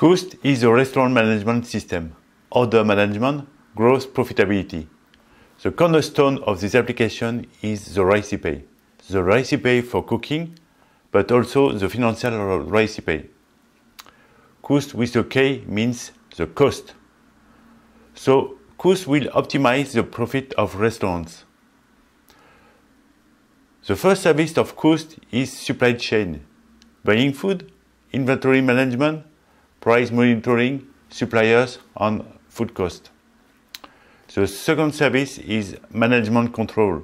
KOOST is a restaurant management system. Order management, growth, profitability. The cornerstone of this application is the recipe. The recipe for cooking, but also the financial recipe. KOOST with a K means the cost. So KOOST will optimize the profit of restaurants. The first service of KOOST is supply chain, buying food, inventory management, price monitoring, suppliers, and food cost. The second service is management control,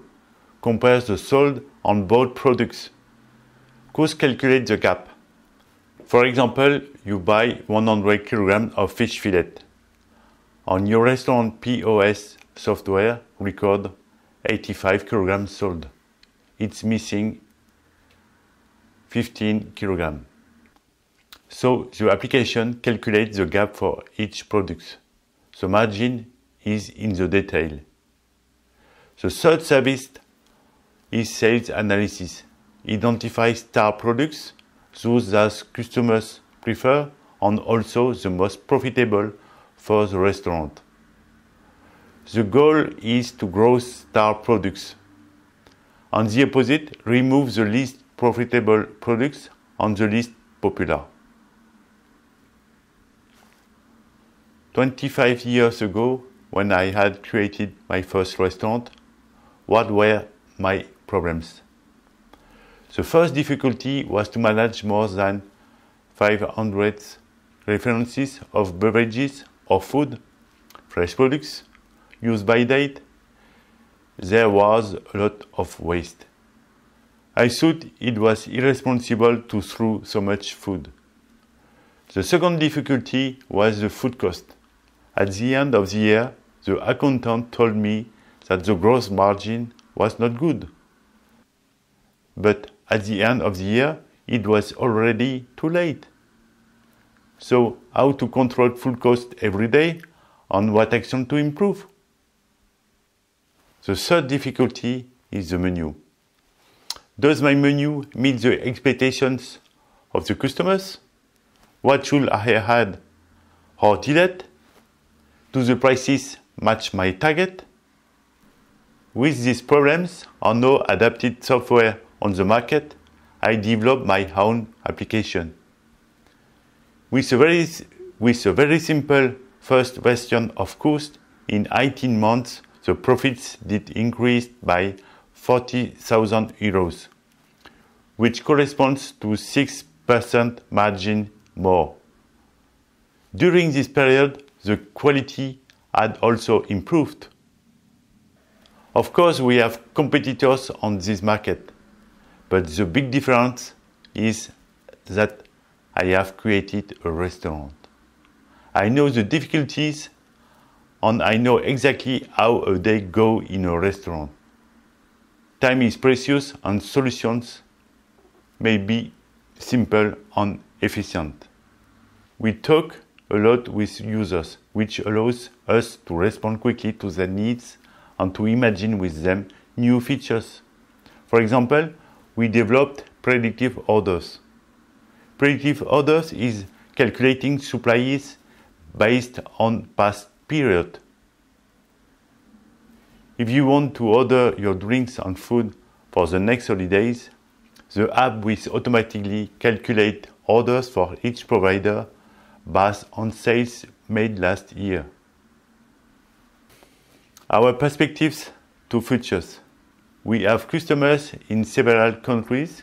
compares the sold and bought products. KOOST calculates the gap. For example, you buy 100 kg of fish fillet. On your restaurant POS software record 85 kg sold. It's missing 15 kg. So the application calculates the gap for each product. The margin is in the detail. The third service is sales analysis. Identify star products, those that customers prefer, and also the most profitable for the restaurant. The goal is to grow star products. On the opposite, remove the least profitable products and the least popular. 25 years ago, when I had created my first restaurant, what were my problems? The first difficulty was to manage more than 500 references of beverages or food, fresh products, use by date. There was a lot of waste. I thought it was irresponsible to throw so much food. The second difficulty was the food cost. At the end of the year, the accountant told me that the gross margin was not good. But at the end of the year, it was already too late. So, how to control food cost every day and what action to improve? The third difficulty is the menu. Does my menu meet the expectations of the customers? What should I add or delete? Do the prices match my target? With these problems and no adapted software on the market, I developed my own application. With a very simple first version of KOOST, in 18 months, the profits did increase by 40,000 euros, which corresponds to 6% margin more. During this period, the quality had also improved. Of course, we have competitors on this market, but the big difference is that I have created a restaurant. I know the difficulties and I know exactly how a day goes in a restaurant. Time is precious and solutions may be simple and efficient. We talk a lot with users, which allows us to respond quickly to their needs and to imagine with them new features. For example, we developed predictive orders. Predictive orders is calculating supplies based on past period. If you want to order your drinks and food for the next holidays, the app will automatically calculate orders for each provider based on sales made last year. Our perspectives to futures. We have customers in several countries,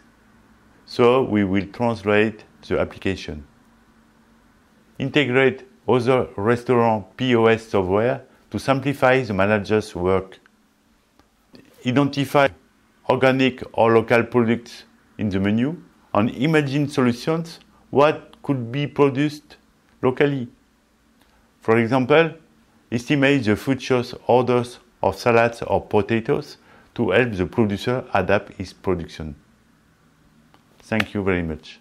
so we will translate the application. Integrate other restaurant POS software to simplify the manager's work. Identify organic or local products in the menu and imagine solutions what could be produced locally. For example, estimate the future orders of salads or potatoes to help the producer adapt his production. Thank you very much.